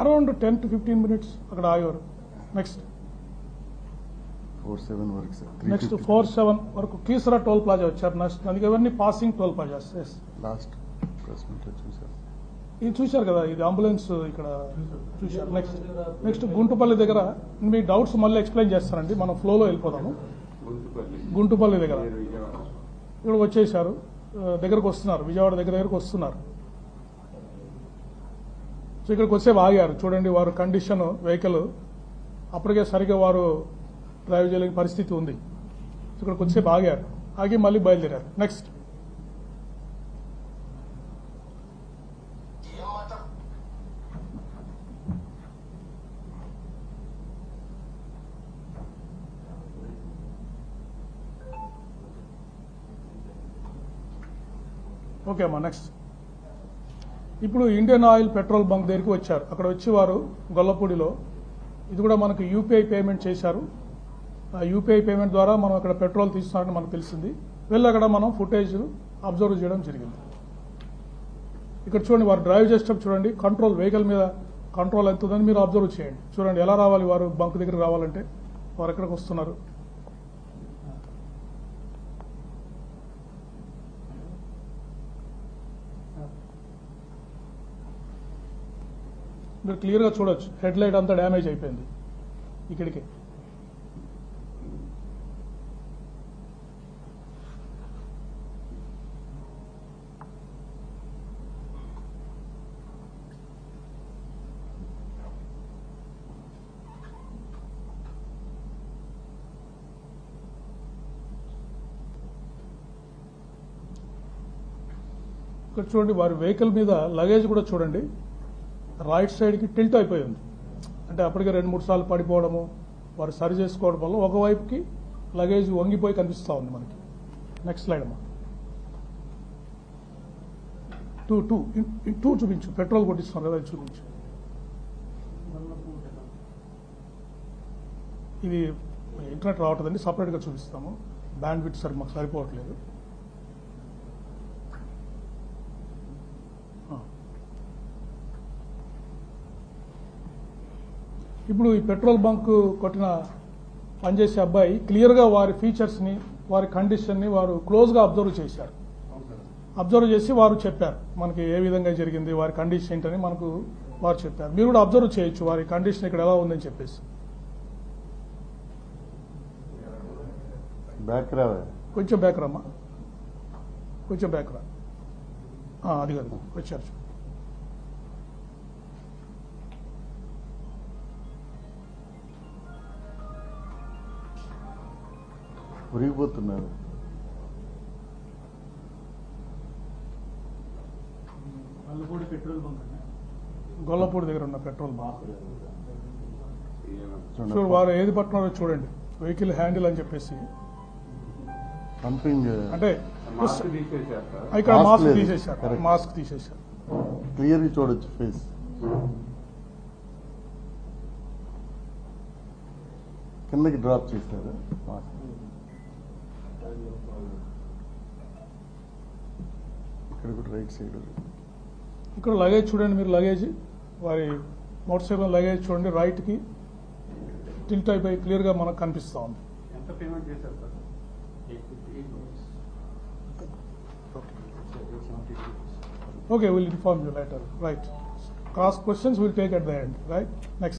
Around 10 to 15 minutes అక్కడ ఆగేవారు. Next 47 వరకు sir. Next 47 వరకు కీసరా టోల్ ప్లాజా వచ్చారు. నెక్స్ట్ అందుకే ఇవన్నీ passing toll plazas. Yes, last press meet చూసారు. ఇది చూశారు కదా, ఇది అంబులెన్స్ ఇక్కడ చూశారు. నెక్స్ట్ గుంటుపల్లి దగ్గర మీ డౌట్స్ మళ్ళీ ఎక్స్ప్లెయిన్ చేస్తానండి, మనం ఫ్లోలో వెళ్ళిపోదాము. గుంటుపల్లి దగ్గర ఇక్కడ వచ్చేసారు, దగ్గరకు వస్తున్నారు, విజయవాడ దగ్గరకు వస్తున్నారు. సో ఇక్కడికి వచ్చే ఆగారు. చూడండి వారు కండిషన్ వెహికల్ అప్పటికే సరిగా వారు డ్రైవ్ చేయలేని పరిస్థితి ఉంది. ఇక్కడికి వచ్చే ఆగారు, ఆగి మళ్ళీ బయలుదేరారు. నెక్స్ట్ ఓకే అమ్మా. నెక్స్ట్ ఇప్పుడు ఇండియన్ ఆయిల్ పెట్రోల్ బంక్ దగ్గరికి వచ్చారు. అక్కడ వచ్చి వారు గొల్లపూడిలో ఇది కూడా మనకు యూపీఐ పేమెంట్ చేశారు. ఆ యూపీఐ పేమెంట్ ద్వారా మనం అక్కడ పెట్రోల్ తీస్తున్నారని మనకు తెలిసింది. వెళ్ళి అక్కడ మనం ఫుటేజ్ అబ్జర్వ్ చేయడం జరిగింది. ఇక్కడ చూడండి, వారు డ్రైవ్ చేసేటప్పుడు చూడండి, కంట్రోల్ వెహికల్ మీద కంట్రోల్ ఎంత ఉందని మీరు అబ్జర్వ్ చేయండి. చూడండి ఎలా రావాలి వారు బంక్ దగ్గరికి రావాలంటే, వారు ఎక్కడికి వస్తున్నారు. మీరు క్లియర్గా చూడొచ్చు, హెడ్ లైట్ అంతా డ్యామేజ్ అయిపోయింది ఇక్కడికి. ఇక్కడ చూడండి, వారి వెహికల్ మీద లగేజ్ కూడా చూడండి రైట్ సైడ్కి టిల్ట్ అయిపోయింది. అంటే అప్పటికే 2-3 సార్లు పడిపోవడము, వారు సరి చేసుకోవడం వల్ల ఒకవైపుకి లగేజ్ వంగిపోయి కనిపిస్తూ ఉంది మనకి. నెక్స్ట్ స్లైడ్ అమ్మా. టూ చూపించు, పెట్రోల్ కొట్టిస్తున్నాం కదా, చూపించు. ఇది ఇంటర్నెట్ రావట్లేదండి, సపరేట్గా చూపిస్తాము. బ్యాండ్ విడ్త్ సరి మాకు సరిపోవట్లేదు. ఇప్పుడు ఈ పెట్రోల్ బంక్ కొట్టిన పనిచేసే అబ్బాయి క్లియర్గా వారి ఫీచర్స్ని, వారి కండిషన్ని వారు క్లోజ్గా అబ్జర్వ్ చేశారు. అబ్జర్వ్ చేసి వారు చెప్పారు మనకి ఏ విధంగా జరిగింది, వారి కండిషన్ ఏంటని మనకు వారు చెప్పారు. మీరు కూడా అబ్జర్వ్ చేయొచ్చు వారి కండిషన్ ఇక్కడ ఎలా ఉందని చెప్పేసి. కొంచెం బ్యాక్ రమ్మా, కొంచెం బ్యాక్ రా. అది కాదు, వచ్చారు. ఉరిగిపోతున్నారు. గొల్లపూడి దగ్గర ఉన్న పెట్రోల్ బంక్. చూడు వారు ఏది పట్టున్నారో చూడండి, వెహికల్ హ్యాండిల్ అని చెప్పేసి. అంటే ఇక్కడ మాస్క్ తీసేశారు, మాస్క్ తీసేశారు. క్లియర్గా చూడొచ్చు ఫేస్. కిందకి డ్రాప్ చేశారు మాస్క్. ఇక్కడ కూడా రైట్ సైడ్. ఇక్కడ లగేజ్ చూడండి మీరు, లగేజ్ వారి మోటార్ సైకిల్ లగేజ్ చూడండి, రైట్కి టిల్ట్ అయిపోయి క్లియర్గా మనకు కనిపిస్తూ ఉంది. ఎంత పేమెంట్ చేశారు sir? Okay, we'll inform you later. Right. Cross questions we'll take at the end. Right. Next.